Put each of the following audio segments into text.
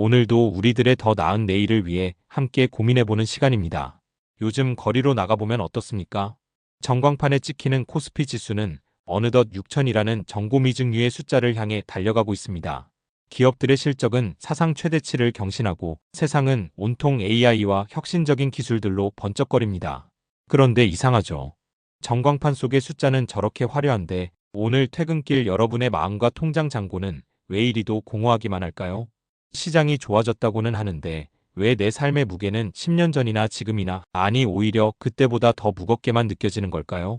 오늘도 우리들의 더 나은 내일을 위해 함께 고민해보는 시간입니다. 요즘 거리로 나가보면 어떻습니까? 전광판에 찍히는 코스피 지수는 어느덧 6천이라는 정고미증류의 숫자를 향해 달려가고 있습니다. 기업들의 실적은 사상 최대치를 경신하고 세상은 온통 AI와 혁신적인 기술들로 번쩍거립니다. 그런데 이상하죠. 전광판 속의 숫자는 저렇게 화려한데 오늘 퇴근길 여러분의 마음과 통장 잔고는 왜 이리도 공허하기만 할까요? 시장이 좋아졌다고는 하는데 왜 내 삶의 무게는 10년 전이나 지금이나 아니 오히려 그때보다 더 무겁게만 느껴지는 걸까요?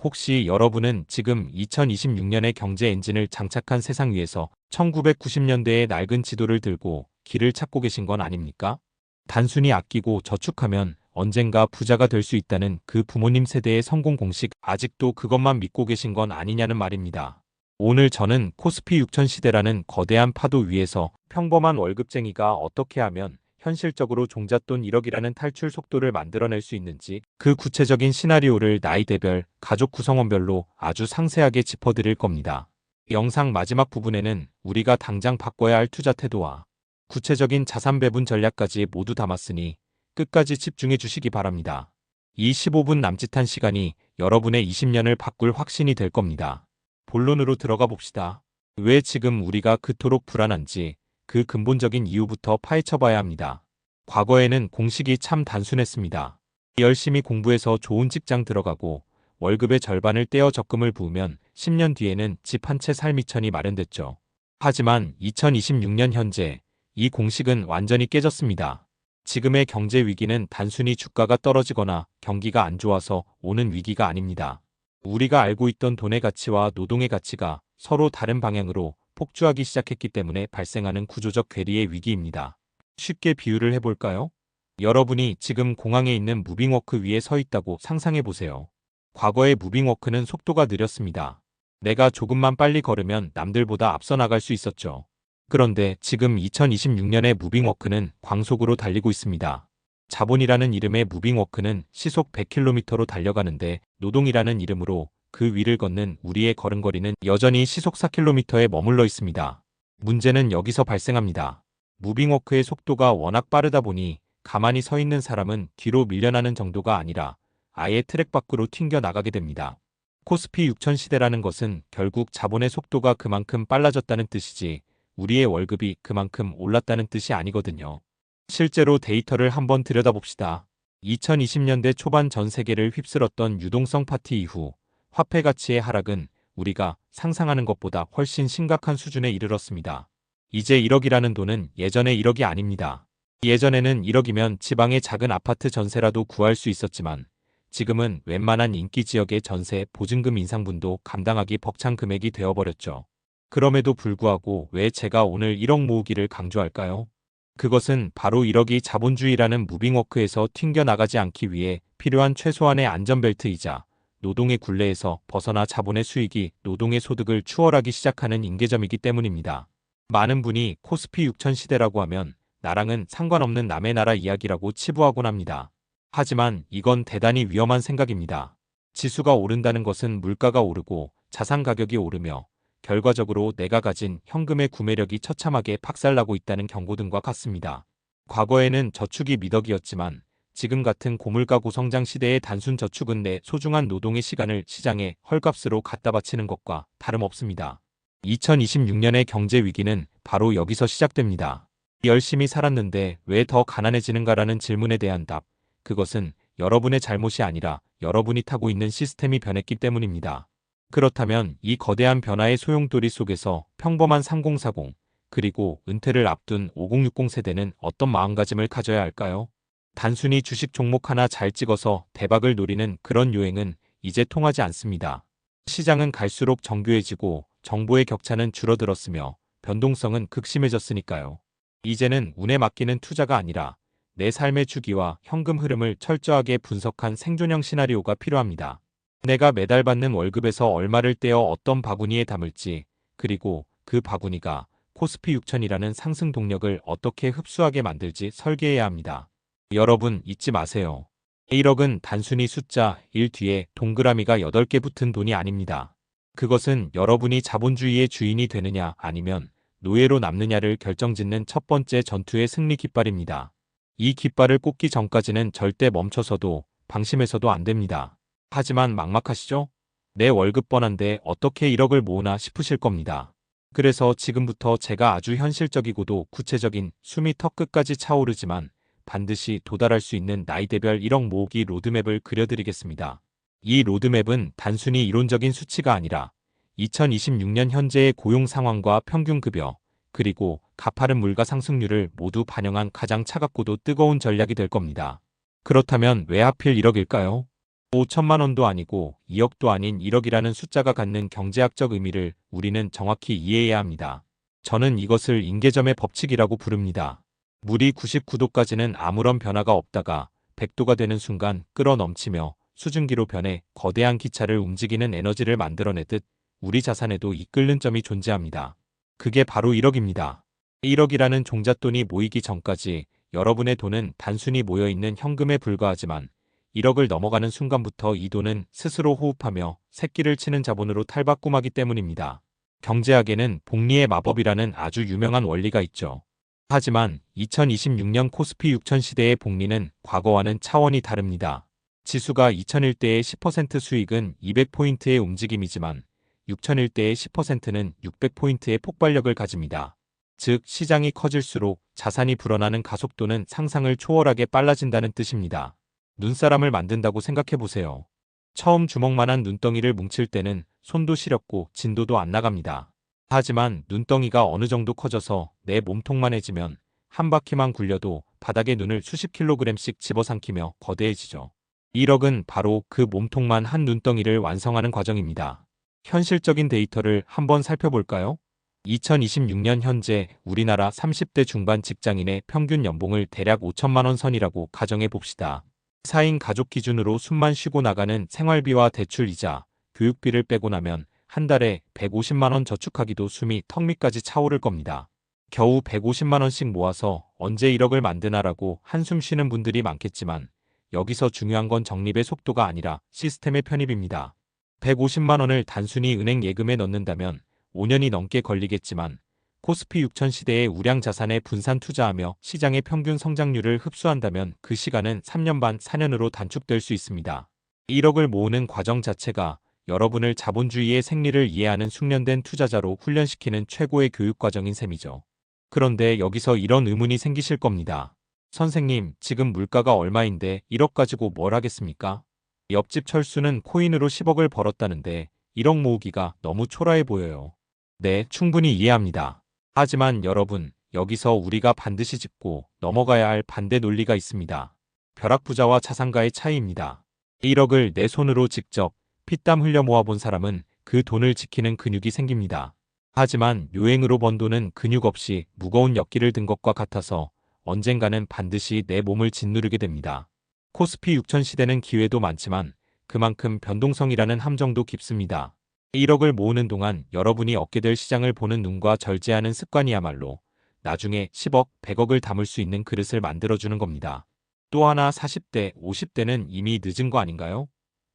혹시 여러분은 지금 2026년의 경제 엔진을 장착한 세상 위에서 1990년대의 낡은 지도를 들고 길을 찾고 계신 건 아닙니까? 단순히 아끼고 저축하면 언젠가 부자가 될 수 있다는 그 부모님 세대의 성공 공식 아직도 그것만 믿고 계신 건 아니냐는 말입니다. 오늘 저는 코스피 6000 시대라는 거대한 파도 위에서 평범한 월급쟁이가 어떻게 하면 현실적으로 종잣돈 1억이라는 탈출 속도를 만들어낼 수 있는지 그 구체적인 시나리오를 나이대별, 가족 구성원별로 아주 상세하게 짚어드릴 겁니다. 영상 마지막 부분에는 우리가 당장 바꿔야 할 투자 태도와 구체적인 자산 배분 전략까지 모두 담았으니 끝까지 집중해 주시기 바랍니다. 이 15분 남짓한 시간이 여러분의 20년을 바꿀 확신이 될 겁니다. 본론으로 들어가 봅시다. 왜 지금 우리가 그토록 불안한지 그 근본적인 이유부터 파헤쳐 봐야 합니다. 과거에는 공식이 참 단순했습니다. 열심히 공부해서 좋은 직장 들어가고 월급의 절반을 떼어 적금을 부으면 10년 뒤에는 집 한 채 살 미천이 마련됐죠. 하지만 2026년 현재 이 공식은 완전히 깨졌습니다. 지금의 경제 위기는 단순히 주가가 떨어지거나 경기가 안 좋아서 오는 위기가 아닙니다. 우리가 알고 있던 돈의 가치와 노동의 가치가 서로 다른 방향으로 폭주하기 시작했기 때문에 발생하는 구조적 괴리의 위기입니다. 쉽게 비유를 해볼까요? 여러분이 지금 공항에 있는 무빙워크 위에 서 있다고 상상해 보세요. 과거의 무빙워크는 속도가 느렸습니다. 내가 조금만 빨리 걸으면 남들보다 앞서 나갈 수 있었죠. 그런데 지금 2026년의 무빙워크는 광속으로 달리고 있습니다. 자본이라는 이름의 무빙워크는 시속 100km로 달려가는데 노동이라는 이름으로 그 위를 걷는 우리의 걸음걸이는 여전히 시속 4km에 머물러 있습니다. 문제는 여기서 발생합니다. 무빙워크의 속도가 워낙 빠르다 보니 가만히 서 있는 사람은 뒤로 밀려나는 정도가 아니라 아예 트랙 밖으로 튕겨 나가게 됩니다. 코스피 6000 시대라는 것은 결국 자본의 속도가 그만큼 빨라졌다는 뜻이지 우리의 월급이 그만큼 올랐다는 뜻이 아니거든요. 실제로 데이터를 한번 들여다봅시다. 2020년대 초반 전 세계를 휩쓸었던 유동성 파티 이후 화폐 가치의 하락은 우리가 상상하는 것보다 훨씬 심각한 수준에 이르렀습니다. 이제 1억이라는 돈은 예전의 1억이 아닙니다. 예전에는 1억이면 지방의 작은 아파트 전세라도 구할 수 있었지만 지금은 웬만한 인기 지역의 전세, 보증금 인상분도 감당하기 벅찬 금액이 되어버렸죠. 그럼에도 불구하고 왜 제가 오늘 1억 모으기를 강조할까요? 그것은 바로 1억이 자본주의라는 무빙워크에서 튕겨나가지 않기 위해 필요한 최소한의 안전벨트이자 노동의 굴레에서 벗어나 자본의 수익이 노동의 소득을 추월하기 시작하는 임계점이기 때문입니다. 많은 분이 코스피 6000 시대라고 하면 나랑은 상관없는 남의 나라 이야기라고 치부하곤 합니다. 하지만 이건 대단히 위험한 생각입니다. 지수가 오른다는 것은 물가가 오르고 자산 가격이 오르며 결과적으로 내가 가진 현금의 구매력이 처참하게 박살나고 있다는 경고등과 같습니다. 과거에는 저축이 미덕이었지만 지금 같은 고물가 고성장 시대의 단순 저축은 내 소중한 노동의 시간을 시장에 헐값으로 갖다 바치는 것과 다름없습니다. 2026년의 경제 위기는 바로 여기서 시작됩니다. 열심히 살았는데 왜 더 가난해지는가라는 질문에 대한 답, 그것은 여러분의 잘못이 아니라 여러분이 타고 있는 시스템이 변했기 때문입니다. 그렇다면 이 거대한 변화의 소용돌이 속에서 평범한 3040, 그리고 은퇴를 앞둔 5060 세대는 어떤 마음가짐을 가져야 할까요? 단순히 주식 종목 하나 잘 찍어서 대박을 노리는 그런 유행은 이제 통하지 않습니다. 시장은 갈수록 정교해지고 정보의 격차는 줄어들었으며 변동성은 극심해졌으니까요. 이제는 운에 맡기는 투자가 아니라 내 삶의 주기와 현금 흐름을 철저하게 분석한 생존형 시나리오가 필요합니다. 내가 매달 받는 월급에서 얼마를 떼어 어떤 바구니에 담을지, 그리고 그 바구니가 코스피 6000이라는 상승 동력을 어떻게 흡수하게 만들지 설계해야 합니다. 여러분 잊지 마세요. 1억은 단순히 숫자 1 뒤에 동그라미가 8개 붙은 돈이 아닙니다. 그것은 여러분이 자본주의의 주인이 되느냐 아니면 노예로 남느냐를 결정짓는 첫 번째 전투의 승리 깃발입니다. 이 깃발을 꽂기 전까지는 절대 멈춰서도 방심해서도 안 됩니다. 하지만 막막하시죠? 내 월급 뻔한데 어떻게 1억을 모으나 싶으실 겁니다. 그래서 지금부터 제가 아주 현실적이고도 구체적인 숨이 턱끝까지 차오르지만 반드시 도달할 수 있는 나이대별 1억 모으기 로드맵을 그려드리겠습니다. 이 로드맵은 단순히 이론적인 수치가 아니라 2026년 현재의 고용 상황과 평균 급여, 그리고 가파른 물가 상승률을 모두 반영한 가장 차갑고도 뜨거운 전략이 될 겁니다. 그렇다면 왜 하필 1억일까요? 5천만 원도 아니고 2억도 아닌 1억이라는 숫자가 갖는 경제학적 의미를 우리는 정확히 이해해야 합니다. 저는 이것을 인계점의 법칙이라고 부릅니다. 물이 99도까지는 아무런 변화가 없다가 100도가 되는 순간 끌어넘치며 수증기로 변해 거대한 기차를 움직이는 에너지를 만들어내듯 우리 자산에도 이 끓는 점이 존재합니다. 그게 바로 1억입니다. 1억이라는 종잣돈이 모이기 전까지 여러분의 돈은 단순히 모여있는 현금에 불과하지만 1억을 넘어가는 순간부터 이 돈은 스스로 호흡하며 새끼를 치는 자본으로 탈바꿈하기 때문입니다. 경제학에는 복리의 마법이라는 아주 유명한 원리가 있죠. 하지만 2026년 코스피 6000 시대의 복리는 과거와는 차원이 다릅니다. 지수가 2001대의 10% 수익은 200포인트의 움직임이지만 6001대의 10%는 600포인트의 폭발력을 가집니다. 즉 시장이 커질수록 자산이 불어나는 가속도는 상상을 초월하게 빨라진다는 뜻입니다. 눈사람을 만든다고 생각해보세요. 처음 주먹만한 눈덩이를 뭉칠 때는 손도 시렵고 진도도 안 나갑니다. 하지만 눈덩이가 어느 정도 커져서 내 몸통만해지면 한 바퀴만 굴려도 바닥에 눈을 수십 킬로그램씩 집어삼키며 거대해지죠. 1억은 바로 그 몸통만 한 눈덩이를 완성하는 과정입니다. 현실적인 데이터를 한번 살펴볼까요? 2026년 현재 우리나라 30대 중반 직장인의 평균 연봉을 대략 5천만 원 선이라고 가정해 봅시다. 4인 가족 기준으로 숨만 쉬고 나가는 생활비와 대출이자 교육비를 빼고 나면 한 달에 150만 원 저축하기도 숨이 턱 밑까지 차오를 겁니다. 겨우 150만 원씩 모아서 언제 1억을 만드나라고 한숨 쉬는 분들이 많겠지만 여기서 중요한 건 적립의 속도가 아니라 시스템의 편입입니다. 150만 원을 단순히 은행 예금에 넣는다면 5년이 넘게 걸리겠지만 코스피 6000 시대의 우량 자산에 분산 투자하며 시장의 평균 성장률을 흡수한다면 그 시간은 3년 반 4년으로 단축될 수 있습니다. 1억을 모으는 과정 자체가 여러분을 자본주의의 생리를 이해하는 숙련된 투자자로 훈련시키는 최고의 교육 과정인 셈이죠. 그런데 여기서 이런 의문이 생기실 겁니다. 선생님, 지금 물가가 얼마인데 1억 가지고 뭘 하겠습니까? 옆집 철수는 코인으로 10억을 벌었다는데 1억 모으기가 너무 초라해 보여요. 네, 충분히 이해합니다. 하지만 여러분, 여기서 우리가 반드시 짚고 넘어가야 할 반대 논리가 있습니다. 벼락부자와 자산가의 차이입니다. 1억을 내 손으로 직접 피땀 흘려 모아본 사람은 그 돈을 지키는 근육이 생깁니다. 하지만 요행으로 번 돈은 근육 없이 무거운 역기를 든 것과 같아서 언젠가는 반드시 내 몸을 짓누르게 됩니다. 코스피 6000 시대는 기회도 많지만 그만큼 변동성이라는 함정도 깊습니다. 1억을 모으는 동안 여러분이 얻게 될 시장을 보는 눈과 절제하는 습관이야말로 나중에 10억, 100억을 담을 수 있는 그릇을 만들어주는 겁니다. 또 하나 40대, 50대는 이미 늦은 거 아닌가요?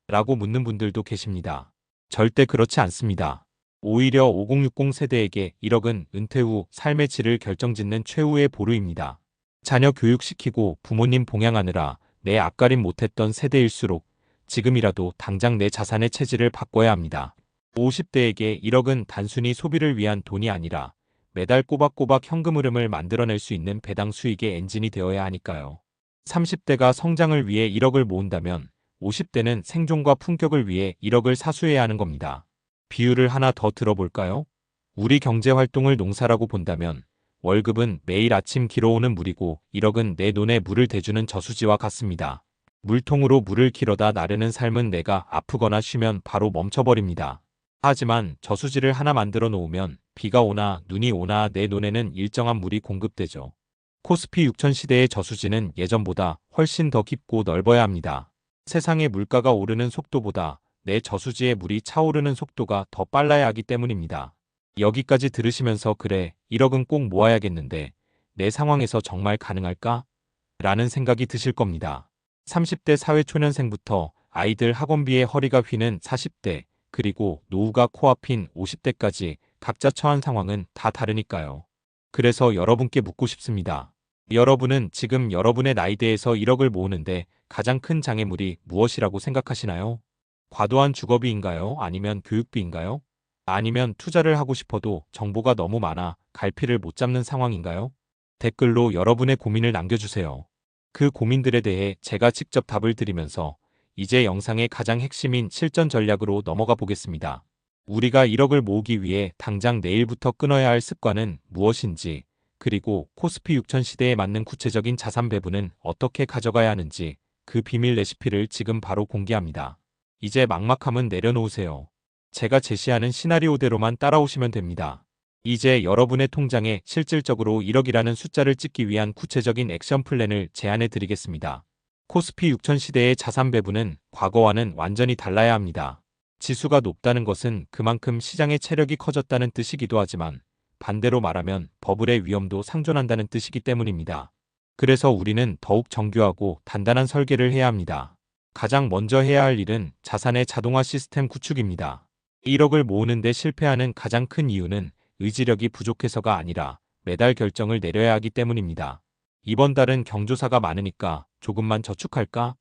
라고 묻는 분들도 계십니다. 절대 그렇지 않습니다. 오히려 5060 세대에게 1억은 은퇴 후 삶의 질을 결정짓는 최후의 보루입니다. 자녀 교육시키고 부모님 봉양하느라 내 앞가림 못했던 세대일수록 지금이라도 당장 내 자산의 체질을 바꿔야 합니다. 50대에게 1억은 단순히 소비를 위한 돈이 아니라 매달 꼬박꼬박 현금 흐름을 만들어낼 수 있는 배당 수익의 엔진이 되어야 하니까요. 30대가 성장을 위해 1억을 모은다면 50대는 생존과 품격을 위해 1억을 사수해야 하는 겁니다. 비유를 하나 더 들어볼까요? 우리 경제활동을 농사라고 본다면 월급은 매일 아침 길어오는 물이고 1억은 내 논에 물을 대주는 저수지와 같습니다. 물통으로 물을 길어다 나르는 삶은 내가 아프거나 쉬면 바로 멈춰버립니다. 하지만 저수지를 하나 만들어 놓으면 비가 오나 눈이 오나 내 논에는 일정한 물이 공급되죠. 코스피 6000 시대의 저수지는 예전보다 훨씬 더 깊고 넓어야 합니다. 세상의 물가가 오르는 속도보다 내 저수지의 물이 차오르는 속도가 더 빨라야 하기 때문입니다. 여기까지 들으시면서 그래, 1억은 꼭 모아야겠는데 내 상황에서 정말 가능할까? 라는 생각이 드실 겁니다. 30대 사회초년생부터 아이들 학원비에 허리가 휘는 40대, 그리고 노후가 코앞인 50대까지 각자 처한 상황은 다 다르니까요. 그래서 여러분께 묻고 싶습니다. 여러분은 지금 여러분의 나이대에서 1억을 모으는데 가장 큰 장애물이 무엇이라고 생각하시나요? 과도한 주거비인가요? 아니면 교육비인가요? 아니면 투자를 하고 싶어도 정보가 너무 많아 갈피를 못 잡는 상황인가요? 댓글로 여러분의 고민을 남겨주세요. 그 고민들에 대해 제가 직접 답을 드리면서 이제 영상의 가장 핵심인 실전 전략으로 넘어가 보겠습니다. 우리가 1억을 모으기 위해 당장 내일부터 끊어야 할 습관은 무엇인지, 그리고 코스피 6000 시대에 맞는 구체적인 자산 배분은 어떻게 가져가야 하는지 그 비밀 레시피를 지금 바로 공개합니다. 이제 막막함은 내려놓으세요. 제가 제시하는 시나리오대로만 따라오시면 됩니다. 이제 여러분의 통장에 실질적으로 1억이라는 숫자를 찍기 위한 구체적인 액션 플랜을 제안해 드리겠습니다. 코스피 6000 시대의 자산 배분은 과거와는 완전히 달라야 합니다. 지수가 높다는 것은 그만큼 시장의 체력이 커졌다는 뜻이기도 하지만 반대로 말하면 버블의 위험도 상존한다는 뜻이기 때문입니다. 그래서 우리는 더욱 정교하고 단단한 설계를 해야 합니다. 가장 먼저 해야 할 일은 자산의 자동화 시스템 구축입니다. 1억을 모으는데 실패하는 가장 큰 이유는 의지력이 부족해서가 아니라 매달 결정을 내려야 하기 때문입니다. 이번 달은 경조사가 많으니까 조금만 저축할까?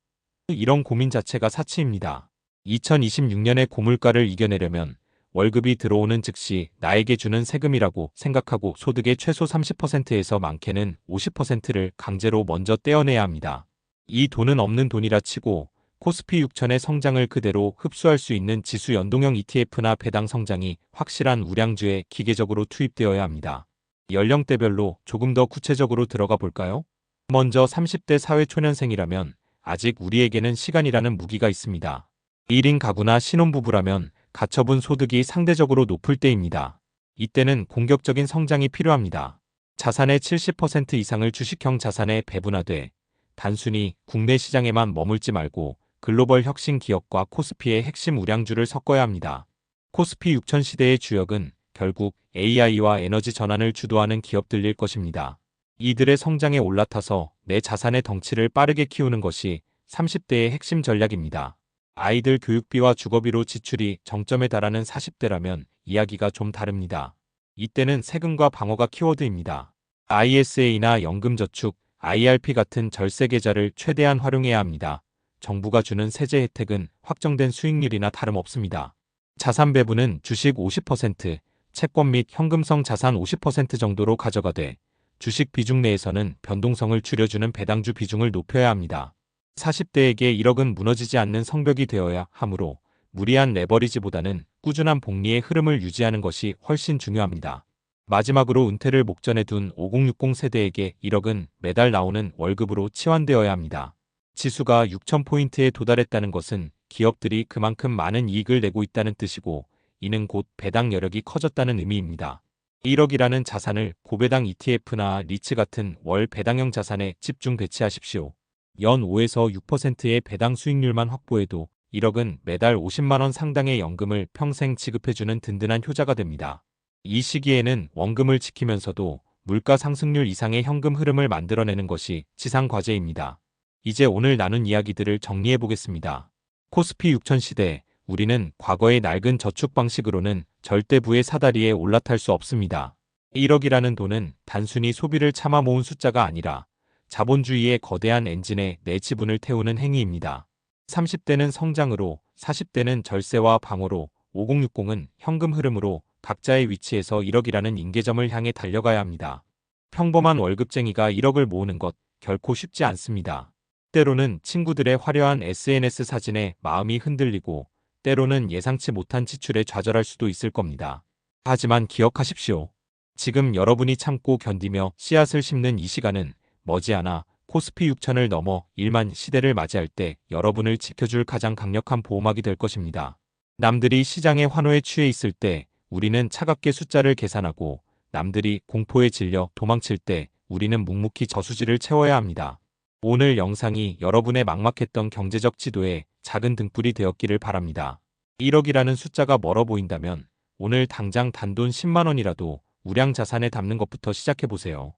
이런 고민 자체가 사치입니다. 2026년의 고물가를 이겨내려면 월급이 들어오는 즉시 나에게 주는 세금이라고 생각하고 소득의 최소 30%에서 많게는 50%를 강제로 먼저 떼어내야 합니다. 이 돈은 없는 돈이라 치고 코스피 6000의 성장을 그대로 흡수할 수 있는 지수 연동형 ETF나 배당 성장이 확실한 우량주에 기계적으로 투입되어야 합니다. 연령대별로 조금 더 구체적으로 들어가 볼까요? 먼저 30대 사회초년생이라면 아직 우리에게는 시간이라는 무기가 있습니다. 1인 가구나 신혼부부라면 가처분 소득이 상대적으로 높을 때입니다. 이때는 공격적인 성장이 필요합니다. 자산의 70% 이상을 주식형 자산에 배분하되 단순히 국내 시장에만 머물지 말고 글로벌 혁신 기업과 코스피의 핵심 우량주를 섞어야 합니다. 코스피 6000 시대의 주역은 결국 AI와 에너지 전환을 주도하는 기업들일 것입니다. 이들의 성장에 올라타서 내 자산의 덩치를 빠르게 키우는 것이 30대의 핵심 전략입니다. 아이들 교육비와 주거비로 지출이 정점에 달하는 40대라면 이야기가 좀 다릅니다. 이때는 세금과 방어가 키워드입니다. ISA나 연금저축, IRP 같은 절세 계좌를 최대한 활용해야 합니다. 정부가 주는 세제 혜택은 확정된 수익률이나 다름없습니다. 자산 배분은 주식 50%, 채권 및 현금성 자산 50% 정도로 가져가되 주식 비중 내에서는 변동성을 줄여주는 배당주 비중을 높여야 합니다. 40대에게 1억은 무너지지 않는 성벽이 되어야 하므로 무리한 레버리지보다는 꾸준한 복리의 흐름을 유지하는 것이 훨씬 중요합니다. 마지막으로 은퇴를 목전에 둔 5060 세대에게 1억은 매달 나오는 월급으로 치환되어야 합니다. 지수가 6000포인트에 도달했다는 것은 기업들이 그만큼 많은 이익을 내고 있다는 뜻이고 이는 곧 배당 여력이 커졌다는 의미입니다. 1억이라는 자산을 고배당 ETF나 리츠 같은 월 배당형 자산에 집중 배치하십시오. 연 5에서 6%의 배당 수익률만 확보해도 1억은 매달 50만원 상당의 연금을 평생 지급해주는 든든한 효자가 됩니다. 이 시기에는 원금을 지키면서도 물가 상승률 이상의 현금 흐름을 만들어내는 것이 지상 과제입니다. 이제 오늘 나눈 이야기들을 정리해 보겠습니다. 코스피 6000 시대, 우리는 과거의 낡은 저축 방식으로는 절대 부의 사다리에 올라탈 수 없습니다. 1억이라는 돈은 단순히 소비를 참아 모은 숫자가 아니라 자본주의의 거대한 엔진에 내 지분을 태우는 행위입니다. 30대는 성장으로, 40대는 절세와 방어로, 5060은 현금 흐름으로 각자의 위치에서 1억이라는 임계점을 향해 달려가야 합니다. 평범한 월급쟁이가 1억을 모으는 것 결코 쉽지 않습니다. 때로는 친구들의 화려한 SNS 사진에 마음이 흔들리고 때로는 예상치 못한 지출에 좌절할 수도 있을 겁니다. 하지만 기억하십시오. 지금 여러분이 참고 견디며 씨앗을 심는 이 시간은 머지않아 코스피 6000을 넘어 1만 시대를 맞이할 때 여러분을 지켜줄 가장 강력한 보호막이 될 것입니다. 남들이 시장의 환호에 취해 있을 때 우리는 차갑게 숫자를 계산하고 남들이 공포에 질려 도망칠 때 우리는 묵묵히 저수지를 채워야 합니다. 오늘 영상이 여러분의 막막했던 경제적 지도에 작은 등불이 되었기를 바랍니다. 1억이라는 숫자가 멀어 보인다면 오늘 당장 단돈 10만원이라도 우량 자산에 담는 것부터 시작해보세요.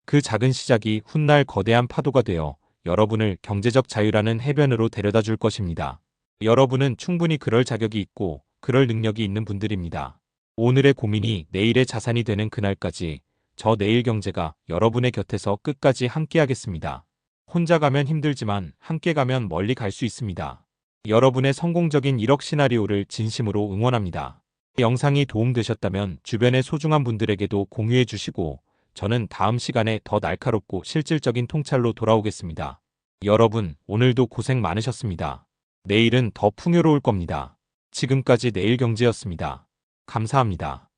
그 작은 시작이 훗날 거대한 파도가 되어 여러분을 경제적 자유라는 해변으로 데려다 줄 것입니다. 여러분은 충분히 그럴 자격이 있고 그럴 능력이 있는 분들입니다. 오늘의 고민이 내일의 자산이 되는 그날까지 저 내일경제가 여러분의 곁에서 끝까지 함께하겠습니다. 혼자 가면 힘들지만 함께 가면 멀리 갈 수 있습니다. 여러분의 성공적인 1억 시나리오를 진심으로 응원합니다. 영상이 도움되셨다면 주변의 소중한 분들에게도 공유해 주시고 저는 다음 시간에 더 날카롭고 실질적인 통찰로 돌아오겠습니다. 여러분, 오늘도 고생 많으셨습니다. 내일은 더 풍요로울 겁니다. 지금까지 내일경제였습니다. 감사합니다.